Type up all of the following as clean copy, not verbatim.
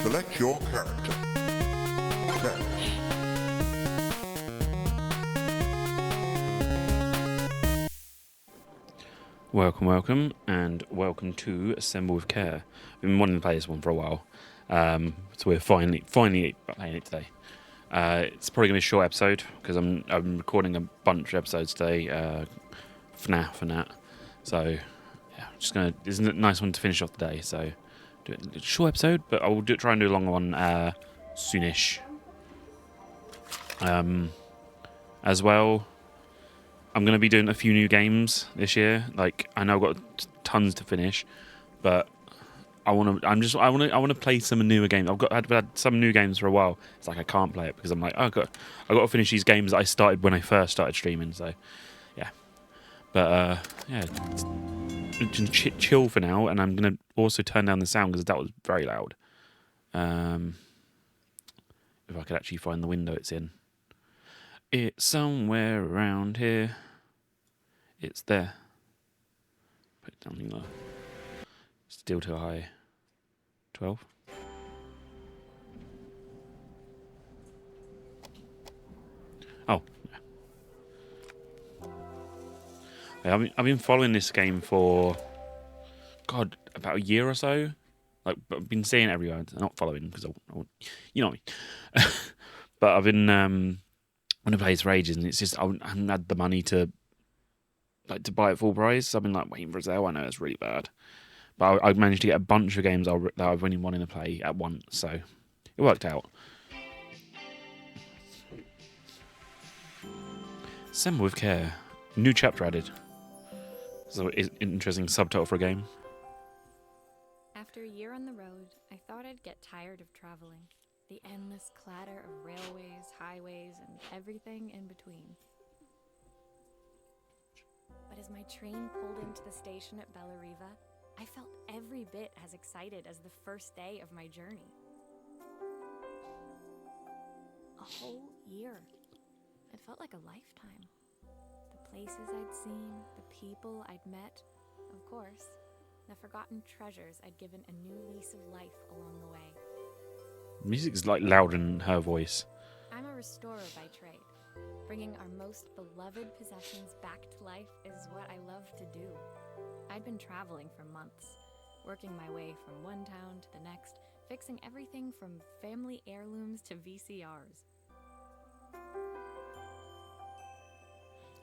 Select your character. Thanks. Welcome, and welcome to Assemble with Care. I've been wanting to play this one for a while, so we're finally playing it today. It's probably going to be a short episode, because I'm recording a bunch of episodes today, FNAF and that, so yeah, it's a nice one to finish off the day, so do it a short episode, but I will try and do a longer one soonish. As well, I'm going to be doing a few new games this year. Like, I know I've got tons to finish, but I want to play some newer games. I've had some new games for a while. It's like I can't play it because I'm like, I got to finish these games that I started when I first started streaming. So, yeah. But yeah, just chill for now, and I'm going to also turn down the sound because that was very loud. If I could actually find the window it's in. It's somewhere around here. It's there. Put it down low. Still too high. 12. Oh. Yeah, I've been following this game for, God, about a year or so. Like, I've been seeing it everywhere. Not following because you know what I mean. But I've been want to play this for ages, and it's just I haven't had the money to buy it full price. So I've been like waiting for a sale. I know it's really bad, but I managed to get a bunch of games that I've been wanting to play at once, so it worked out. Assemble with Care. New chapter added. So it's an interesting subtitle for a game. After a year on the road, I thought I'd get tired of traveling. The endless clatter of railways, highways, and everything in between. But as my train pulled into the station at Bellariva, I felt every bit as excited as the first day of my journey. A whole year. It felt like a lifetime. The places I'd seen, the people I'd met, of course, the forgotten treasures I'd given a new lease of life along the way. Music's like louder than her voice. I'm a restorer by trade. Bringing our most beloved possessions back to life is what I love to do. I'd been traveling for months, working my way from one town to the next, fixing everything from family heirlooms to VCRs.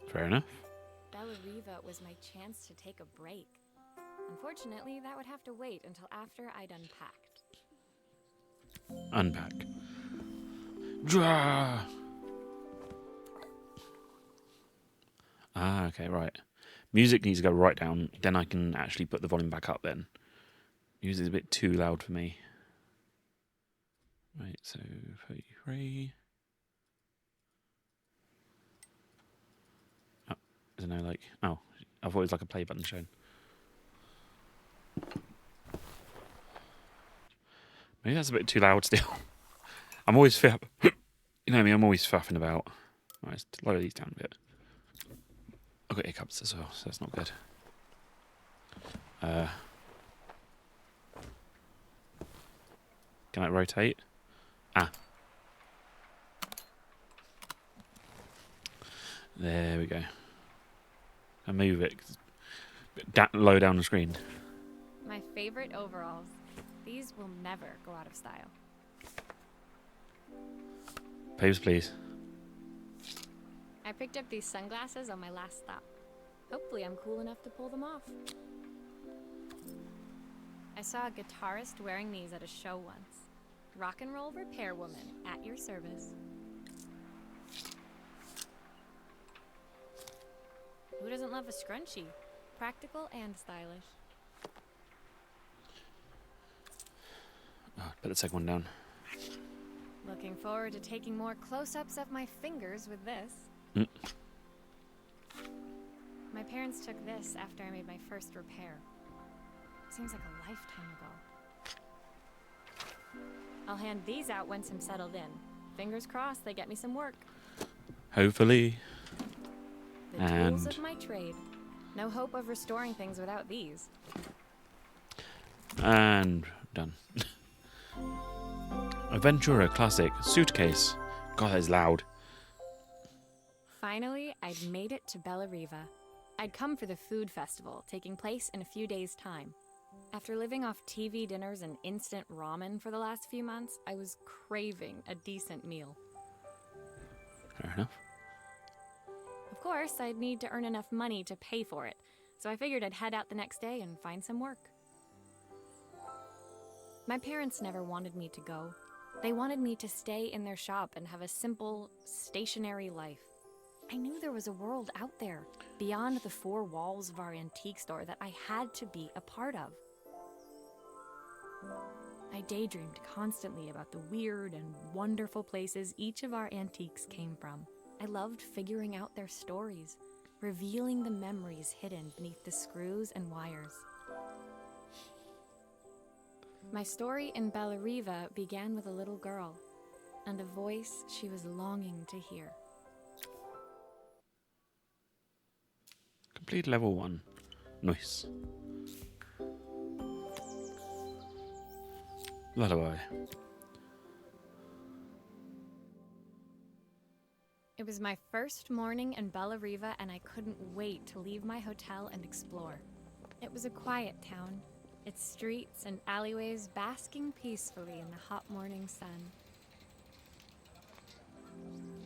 Fair enough. Bellariva was my chance to take a break. Unfortunately, that would have to wait until after I'd unpacked. Unpack. Draw. Ah, okay, right. Music needs to go right down, then I can actually put the volume back up then. Music's a bit too loud for me. Right, so 33. Oh, I don't know, like, oh, I thought it was like a play button shown. Maybe that's a bit too loud still. I'm always you know me, I'm always faffing about. Right, let's lower these down a bit. I've got hiccups as well, so that's not good. Can I rotate? Ah. There we go. I move it 'cause it's low down the screen. My favorite overalls. These will never go out of style. Papers, please. I picked up these sunglasses on my last stop. Hopefully I'm cool enough to pull them off. I saw a guitarist wearing these at a show once. Rock and roll repair woman at your service. Who doesn't love a scrunchie? Practical and stylish. Oh, put the second one down. Looking forward to taking more close-ups of my fingers with this. My parents took this after I made my first repair. Seems like a lifetime ago. I'll hand these out once I'm settled in. Fingers crossed they get me some work. Hopefully. The tools of my trade. No hope of restoring things without these. And done. Aventura Classic Suitcase. God, that is loud. Finally, I'd made it to Bellariva. I'd come for the food festival, taking place in a few days' time. After living off TV dinners and instant ramen for the last few months, I was craving a decent meal. Fair enough. Of course, I'd need to earn enough money to pay for it, so I figured I'd head out the next day and find some work. My parents never wanted me to go. They wanted me to stay in their shop and have a simple, stationary life. I knew there was a world out there, beyond the four walls of our antique store, that I had to be a part of. I daydreamed constantly about the weird and wonderful places each of our antiques came from. I loved figuring out their stories, revealing the memories hidden beneath the screws and wires. My story in Bellariva began with a little girl and a voice she was longing to hear. Complete level 1. Nice. Lullaby. It was my first morning in Bellariva, and I couldn't wait to leave my hotel and explore. It was a quiet town, its streets and alleyways basking peacefully in the hot morning sun.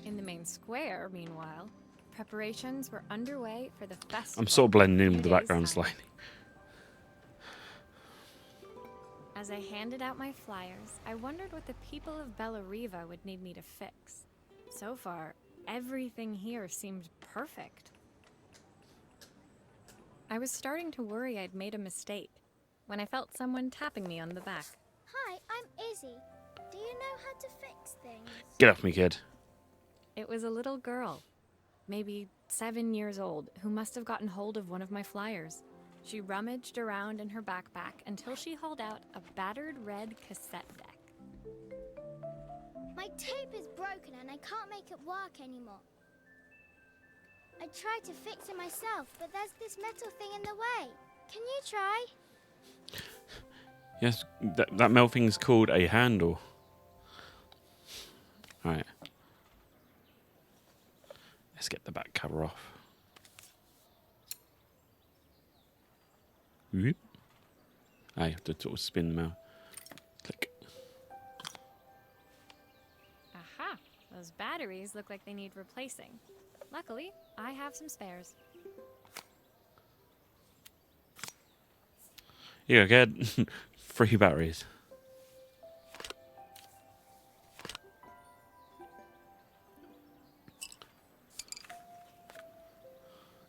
In the main square, meanwhile, preparations were underway for the festival. I'm sort of blending in a with the few days' background time. slightly. As I handed out my flyers, I wondered what the people of Bellariva would need me to fix. So far, everything here seemed perfect. I was starting to worry I'd made a mistake when I felt someone tapping me on the back. Hi, I'm Izzy. Do you know how to fix things? Get off me, kid. It was a little girl, maybe 7 years old, who must have gotten hold of one of my flyers. She rummaged around in her backpack until she hauled out a battered red cassette deck. My tape is broken and I can't make it work anymore. I tried to fix it myself, but there's this metal thing in the way. Can you try? Yes, that metal thing's called a handle. Right. Let's get the back cover off. Whoop. I have to sort of spin them out. Click. Aha! Those batteries look like they need replacing. Luckily, I have some spares. Here, kid. Free batteries.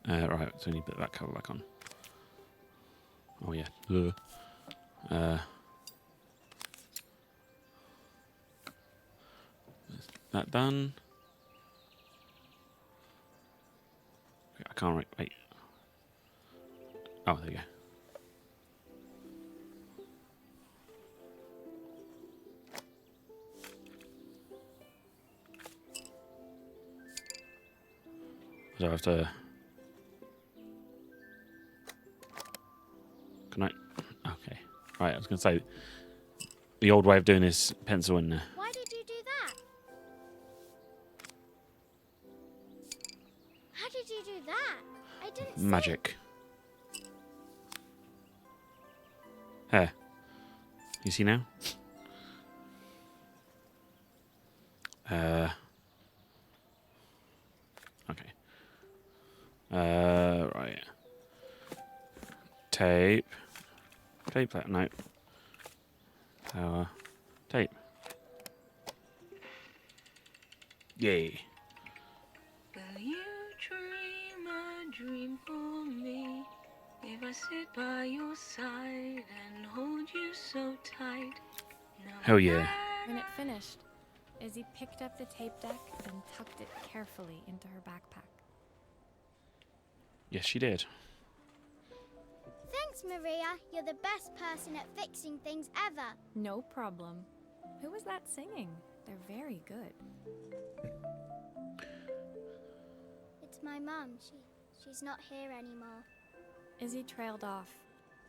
Right, so we need to put that cover back on. Oh yeah. Is that done? I can't wait. Oh, there you go. So I have to. Can I? Okay. Right, I was going to say the old way of doing this pencil in there. Why did you do that? How did you do that? I didn't see. Magic. Here. You see now? Okay. Right. Tape. Tape that. No. Power. Tape. Yay. Will you dream a dream for me? If I sit by your side and hold you so tight. No Hell yeah. matter When it finished, Izzy picked up the tape deck and tucked it carefully into her backpack. Yes, she did. Thanks, Maria. You're the best person at fixing things ever. No problem. Who was that singing? They're very good. It's my mum. She's not here anymore. Izzy trailed off.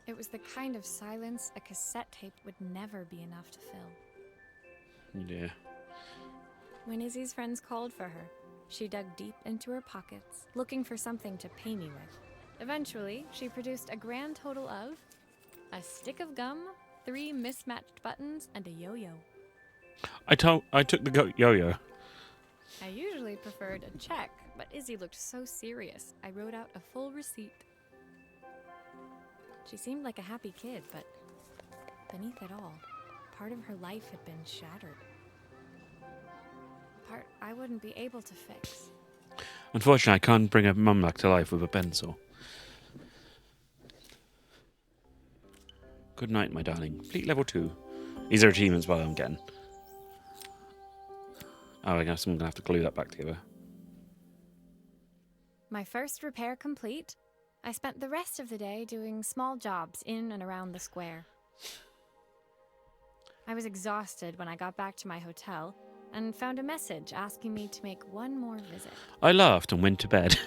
It was the kind of silence a cassette tape would never be enough to fill. Yeah. When Izzy's friends called for her, she dug deep into her pockets, looking for something to pay me with. Eventually, she produced a grand total of a stick of gum, 3 mismatched buttons, and a yo-yo. I took the yo-yo. I usually preferred a check, but Izzy looked so serious, I wrote out a full receipt. She seemed like a happy kid, but beneath it all, part of her life had been shattered. A part I wouldn't be able to fix. Unfortunately, I can't bring a mum back to life with a pencil. Good night, my darling. Complete level 2. These are achievements, by the way, I'm getting. Oh, I guess I'm going to have to glue that back together. My first repair complete, I spent the rest of the day doing small jobs in and around the square. I was exhausted when I got back to my hotel and found a message asking me to make one more visit. I laughed and went to bed.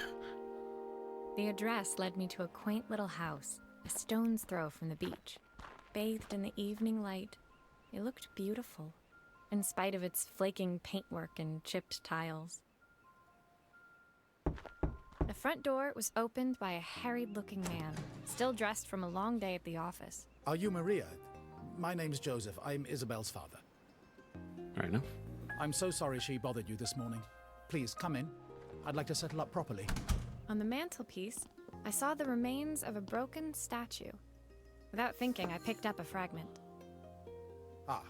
The address led me to a quaint little house, a stone's throw from the beach. Bathed in the evening light, it looked beautiful, in spite of its flaking paintwork and chipped tiles. The front door was opened by a harried-looking man, still dressed from a long day at the office. Are you Maria? My name's Joseph. I'm Isabel's father. Fair enough. I'm so sorry she bothered you this morning. Please, come in. I'd like to settle up properly. On the mantelpiece, I saw the remains of a broken statue. Without thinking, I picked up a fragment. Ah,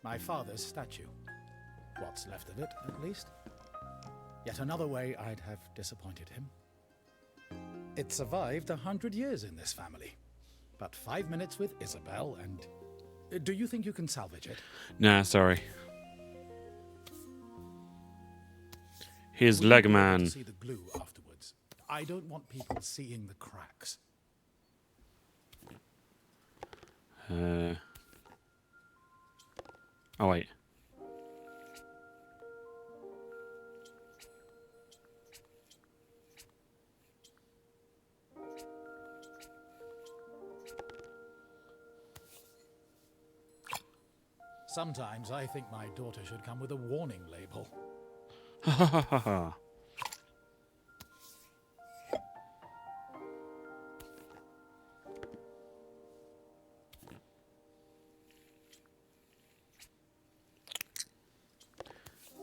my father's statue. What's left of it, at least. Yet another way I'd have disappointed him. It survived 100 years in this family. But 5 minutes with Isabel and... Do you think you can salvage it? Nah, sorry. Here's Would you be able to Legman. see the glue afterwards? I don't want people seeing the cracks. Oh, wait. Sometimes I think my daughter should come with a warning label. Ha ha ha ha ha.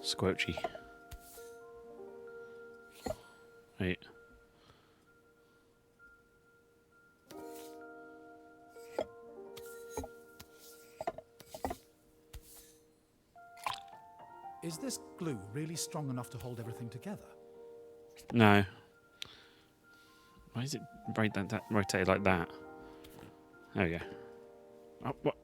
Squelchy. Wait. Is this glue really strong enough to hold everything together? No. Why is it rotated like that? There we go. Oh, what?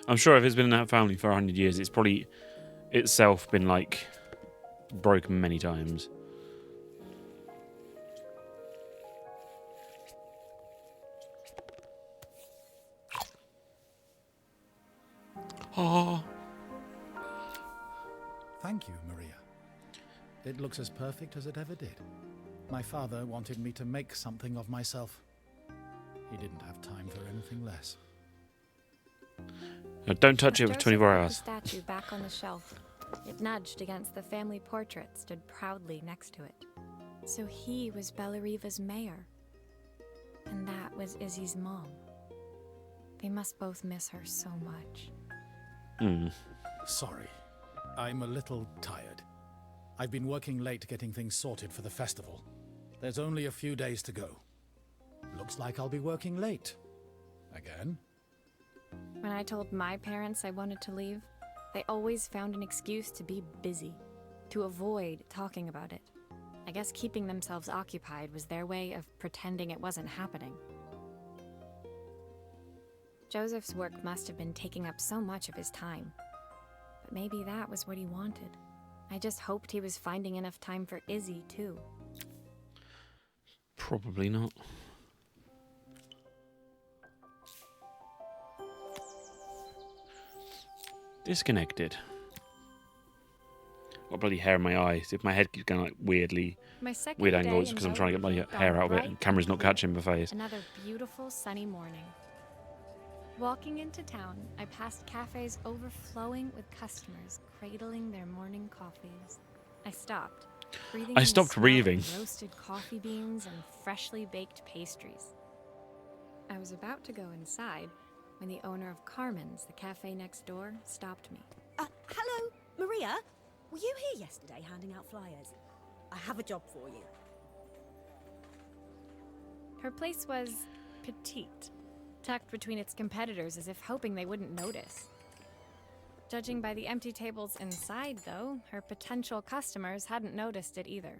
I'm sure if it's been in that family for 100 years, it's probably itself been like broken many times. Oh, Thank you, Maria. It looks as perfect as it ever did. My father wanted me to make something of myself. He didn't have time for anything less. no, don't touch it for Joseph 24 put hours. the statue back on the shelf. It nudged against the family portrait stood proudly next to it. So he was Bellariva's mayor. And that was Izzy's mom. They must both miss her so much. Hmm. Sorry. I'm a little tired. I've been working late getting things sorted for the festival. There's only a few days to go. Looks like I'll be working late. Again? When I told my parents I wanted to leave, they always found an excuse to be busy, to avoid talking about it. I guess keeping themselves occupied was their way of pretending it wasn't happening. Joseph's work must have been taking up so much of his time. But maybe that was what he wanted. I just hoped he was finding enough time for Izzy, too. Probably not. Disconnected. got bloody hair in my eyes. If my head keeps going like weirdly My second weird day angles in because I'm trying to get my Rotary hair dawned out of it bright and camera's not clear. catching my face. Another beautiful sunny morning. Walking into town, I passed cafes overflowing with customers cradling their morning coffees. I stopped, breathing I in the stopped smell breathing. of roasted coffee beans and freshly baked pastries. I was about to go inside when the owner of Carmen's, the cafe next door, stopped me. Hello, Maria? Were you here yesterday handing out flyers? I have a job for you. Her place was petite, tucked between its competitors as if hoping they wouldn't notice. Judging by the empty tables inside, though, her potential customers hadn't noticed it either.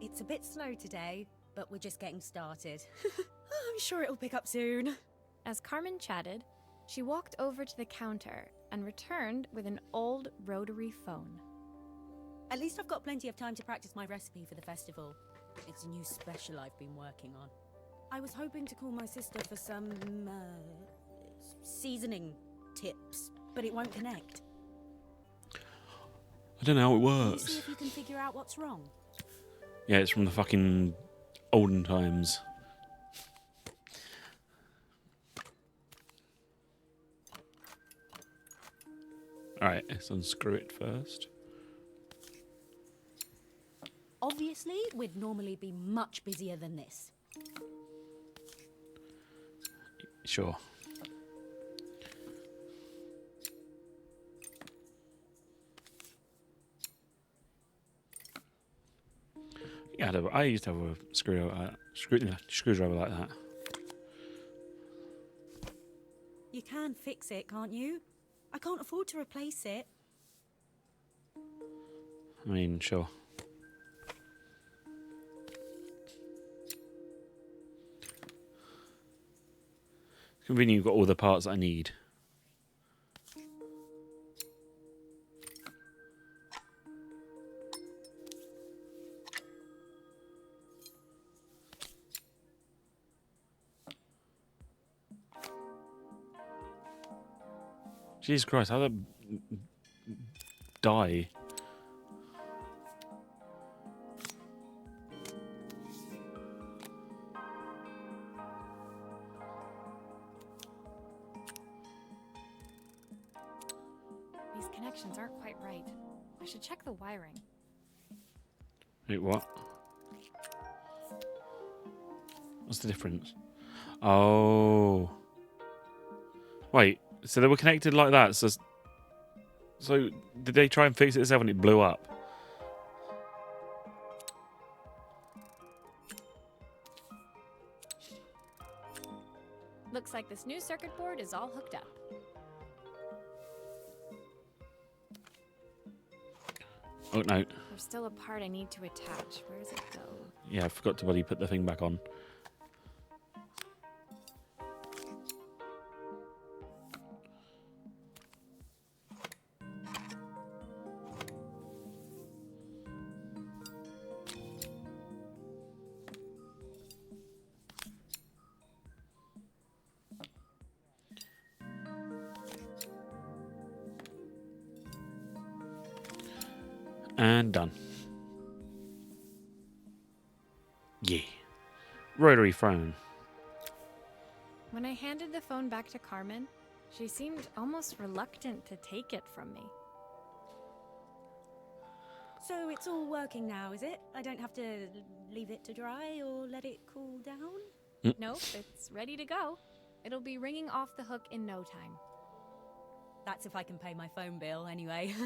It's a bit slow today, but we're just getting started. I'm sure it'll pick up soon. As Carmen chatted, she walked over to the counter and returned with an old rotary phone. At least I've got plenty of time to practice my recipe for the festival. It's a new special I've been working on. I was hoping to call my sister for some, seasoning tips, but it won't connect. I don't know how it Can you works. see if you can figure out what's wrong? Yeah, it's from the fucking olden times. Alright, let's unscrew it first. Obviously, we'd normally be much busier than this. Sure. Yeah, I used to have a screwdriver like that. You can fix it, can't you? I can't afford to replace it. I mean, sure. Convenient you've got all the parts I need. Jesus Christ, how did I die? These connections aren't quite right. I should check the wiring. Wait, what? What's the difference? Oh. Wait, so they were connected like that. So did they try and fix it themselves and it blew up? Looks like this new circuit board is all hooked up. Oh, no. There's still a part I need to attach. Where does it go? Yeah, I forgot to bloody put the thing back on. And done. Yeah. Rotary phone. When I handed the phone back to Carmen, she seemed almost reluctant to take it from me. So it's all working now, is it? I don't have to leave it to dry or let it cool down? Nope, it's ready to go. It'll be ringing off the hook in no time. That's if I can pay my phone bill, anyway.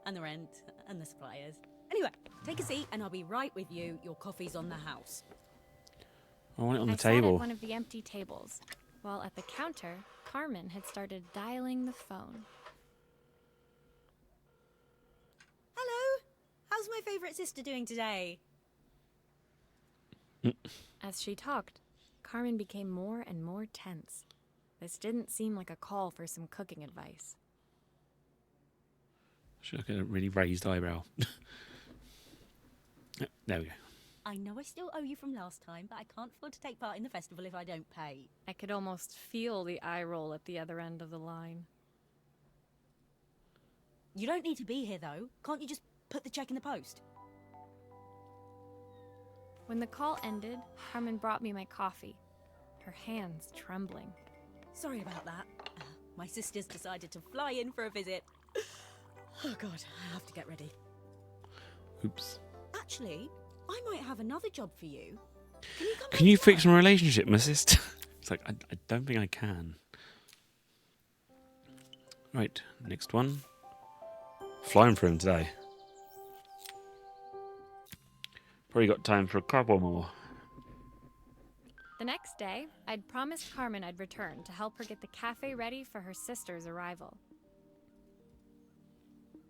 And the rent, and the suppliers. Anyway, take a seat and I'll be right with you. Your coffee's on the house. I want it on the I sat table. at one of the empty tables, while at the counter, Carmen had started dialing the phone. Hello! How's my favourite sister doing today? As she talked, Carmen became more and more tense. This didn't seem like a call for some cooking advice. Should look at a really raised eyebrow. There we go. I know I still owe you from last time, but I can't afford to take part in the festival if I don't pay. I could almost feel the eye roll at the other end of the line. You don't need to be here, though. Can't you just put the check in the post? When the call ended, Carmen brought me my coffee, her hands trembling. Sorry about that. My sister's decided to fly in for a visit. Oh, God, I have to get ready. Oops. Actually, I might have another job for you. Can you fix my relationship, my sister? It's like, I don't think I can. Right, next one. Flying for him today. Probably got time for a couple more. The next day, I'd promised Carmen I'd return to help her get the cafe ready for her sister's arrival.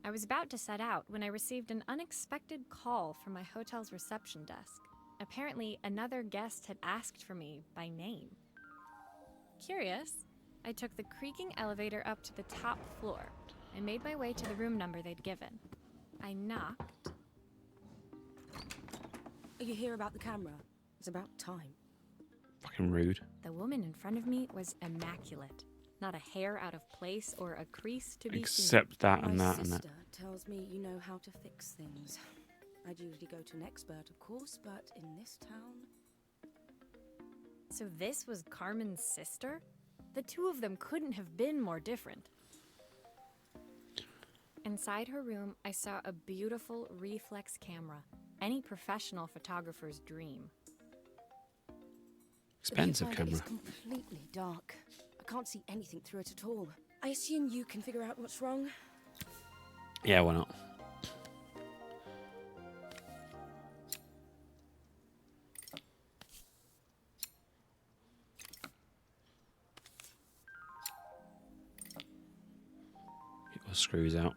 I was about to set out when I received an unexpected call from my hotel's reception desk. Apparently, another guest had asked for me by name. Curious, I took the creaking elevator up to the top floor and made my way to the room number they'd given. I knocked. Are you here about the camera? It's about time. Fucking rude. The woman in front of me was immaculate. Not a hair out of place or a crease to be seen. Except that and that and that. My sister tells me you know how to fix things. I'd usually go to an expert, of course, but in this town... So this was Carmen's sister? The two of them couldn't have been more different. Inside her room, I saw a beautiful reflex camera. Any professional photographer's dream. Expensive The viewfinder camera. is completely dark. I can't see anything through it at all. I assume you can figure out what's wrong? Yeah, why not? Get the screws out.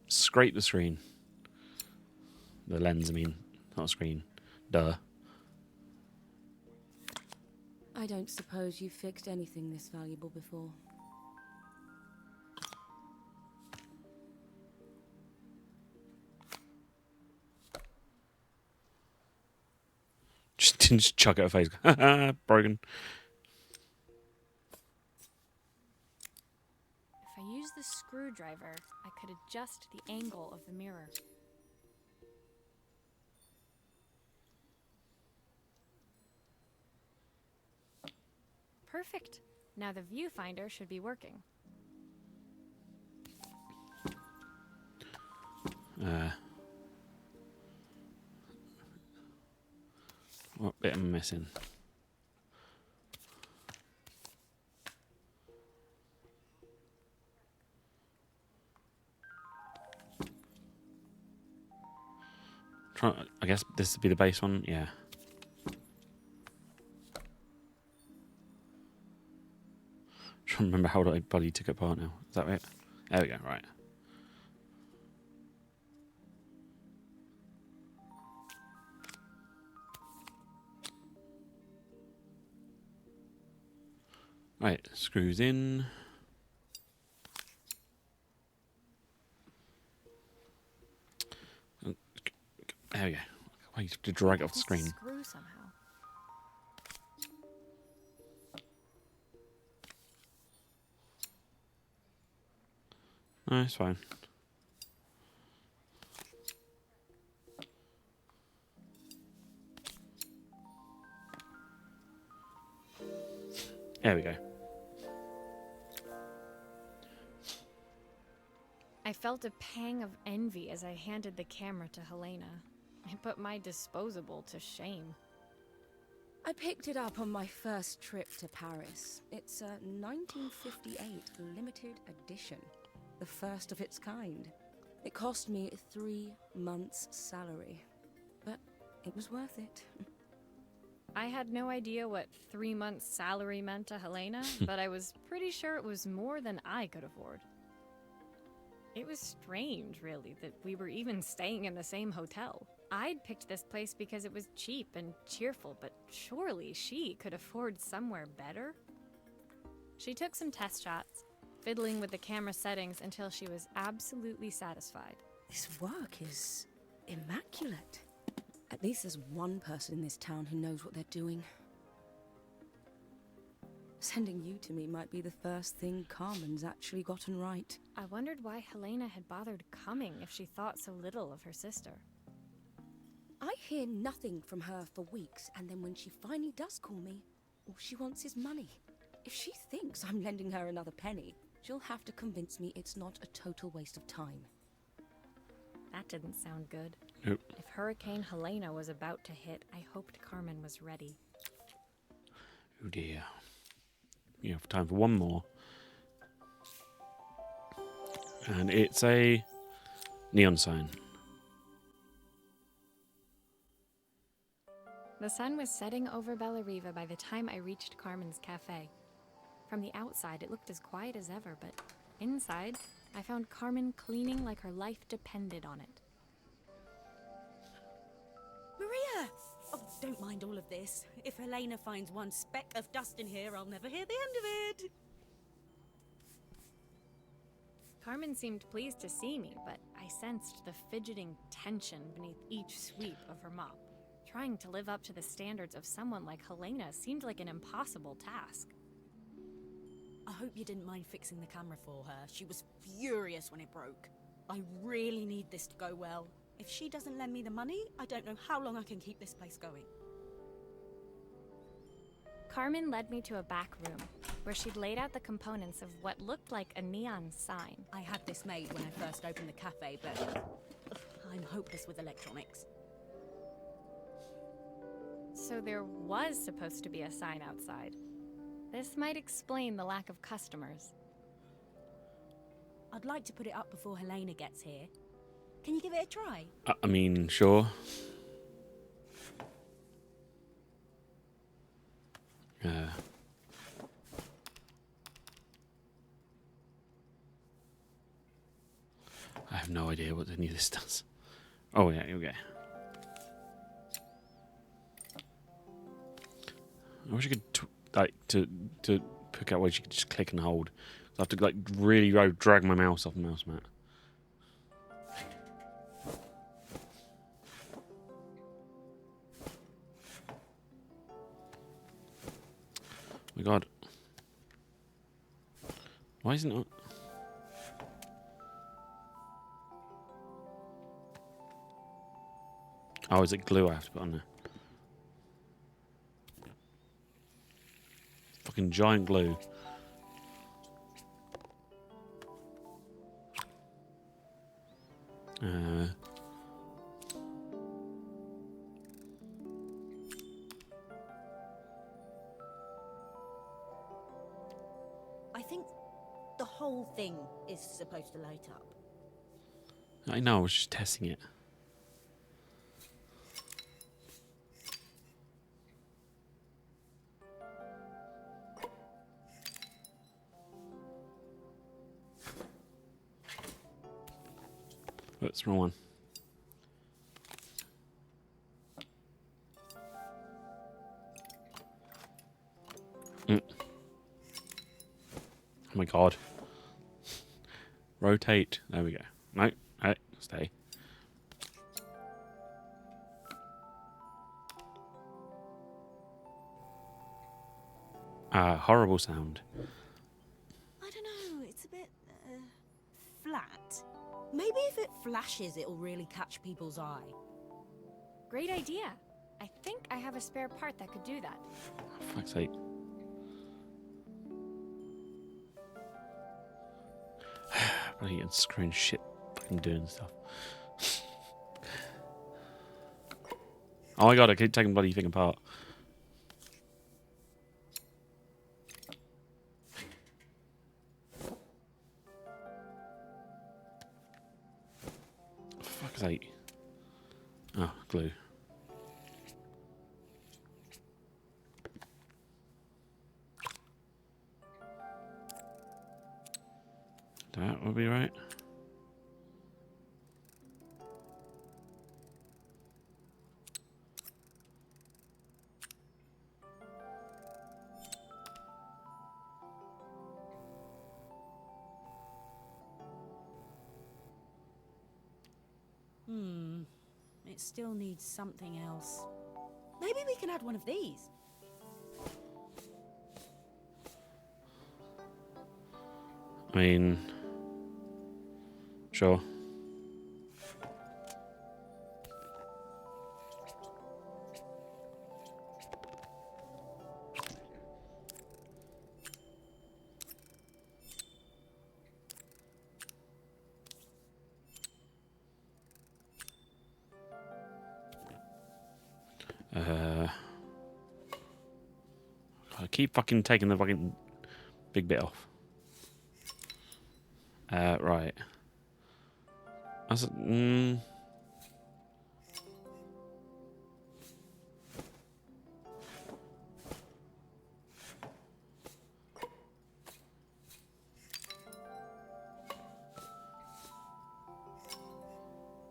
Scrape the screen. The lens, I mean, not screen. Duh. I don't suppose you've fixed anything this valuable before. Just chuck it at her face. Broken. If I used the screwdriver, I could adjust the angle of the mirror. Perfect. Now the viewfinder should be working. What bit am I missing? I guess this would be the base one, yeah. Trying to remember how I bloody took it apart now. Is that it? There we go, right. Right, screws in. There we go. I need to drag it off the screen. Screw somehow. No, it's fine. There we go. I felt a pang of envy as I handed the camera to Helena. I put my disposable to shame. I picked it up on my first trip to Paris. It's a 1958 limited edition, the first of its kind. It cost me 3 months' salary, but it was worth it. I had no idea what 3 months' salary meant to Helena, but I was pretty sure it was more than I could afford. It was strange, really, that we were even staying in the same hotel. I'd picked this place because it was cheap and cheerful, but surely she could afford somewhere better? She took some test shots, fiddling with the camera settings until she was absolutely satisfied. This work is immaculate. At least there's one person in this town who knows what they're doing. Sending you to me might be the first thing Carmen's actually gotten right. I wondered why Helena had bothered coming if she thought so little of her sister. I hear nothing from her for weeks, and then when she finally does call me, all she wants is money. If she thinks I'm lending her another penny, she'll have to convince me it's not a total waste of time. That didn't sound good. Nope. If Hurricane Helena was about to hit, I hoped Carmen was ready. Oh dear. You have time for one more. And it's a neon sign. The sun was setting over Bellariva by the time I reached Carmen's cafe. From the outside, it looked as quiet as ever, but inside, I found Carmen cleaning like her life depended on it. Maria! Oh, don't mind all of this. If Helena finds one speck of dust in here, I'll never hear the end of it. Carmen seemed pleased to see me, but I sensed the fidgeting tension beneath each sweep of her mop. Trying to live up to the standards of someone like Helena seemed like an impossible task. I hope you didn't mind fixing the camera for her. She was furious when it broke. I really need this to go well. If she doesn't lend me the money, I don't know how long I can keep this place going. Carmen led me to a back room, where she'd laid out the components of what looked like a neon sign. I had this made when I first opened the cafe, but I'm hopeless with electronics. So there was supposed to be a sign outside. This might explain the lack of customers. I'd like to put it up before Helena gets here. Can you give it a try? I mean, sure. I have no idea what any of this does. Oh yeah, okay. I wish I could to pick out ways you could just click and hold. I have to like really drag my mouse off the mouse mat. Oh my god. Why isn't it? Oh, is it glue I have to put on there? Fucking giant glue. I think the whole thing is supposed to light up. I know, I was just testing it. Oh, it's the wrong one. Oh my god. Rotate. There we go. No, hey, stay. Horrible sound. I don't know, it's a bit flat. Maybe if it flashes, it'll really catch people's eye. Great idea. I think I have a spare part that could do that. For fuck's sake. Bloody and screwing shit, fucking doing stuff. Oh my god, I keep taking the bloody thing apart. For fuck's sake. Oh, glue. That would be right. It still needs something else. Maybe we can add one of these. I mean, sure. I keep fucking taking the fucking big bit off. Right.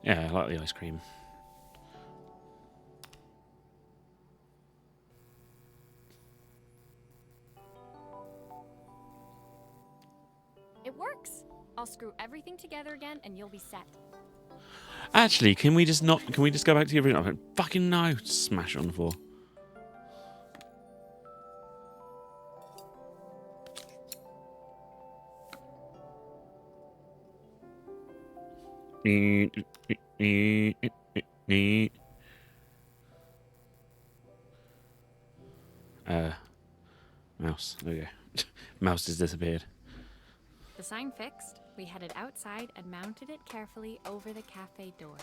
Yeah, I like the ice cream. It works. I'll screw everything together again and you'll be set. Actually, can we just go back to the original? I don't fucking no. Smash it on the floor. Mouse. There we go. Mouse has disappeared. The sign fixed, we headed outside and mounted it carefully over the cafe door.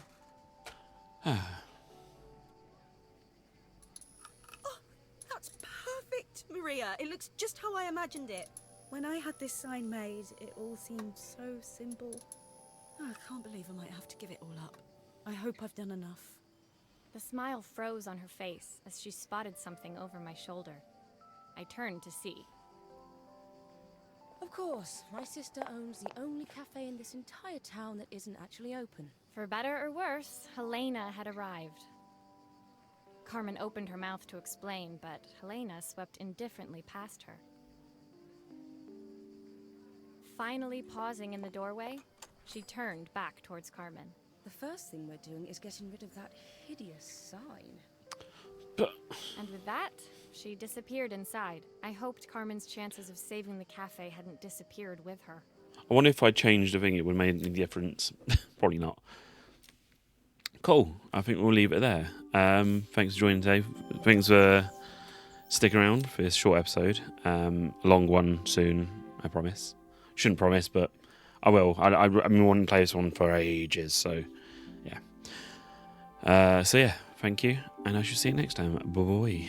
That's perfect, Maria. It looks just how I imagined it. When I had this sign made, it all seemed so simple. Oh, I can't believe I might have to give it all up. I hope I've done enough. The smile froze on her face as she spotted something over my shoulder. I turned to see. Of course, my sister owns the only cafe in this entire town that isn't actually open. For better or worse, Helena had arrived. Carmen opened her mouth to explain, but Helena swept indifferently past her. Finally pausing in the doorway, she turned back towards Carmen. The first thing we're doing is getting rid of that hideous sign. And with that, she disappeared inside. I hoped Carmen's chances of saving the cafe hadn't disappeared with her. I wonder if I changed the thing, it would have made any difference. Probably not. Cool. I think we'll leave it there. Thanks for joining today. Thanks for sticking around for this short episode. A long one soon, I promise. Shouldn't promise, but I will. I've been wanting to play this one for ages, so yeah. So yeah, thank you, and I shall see you next time. Bye-bye.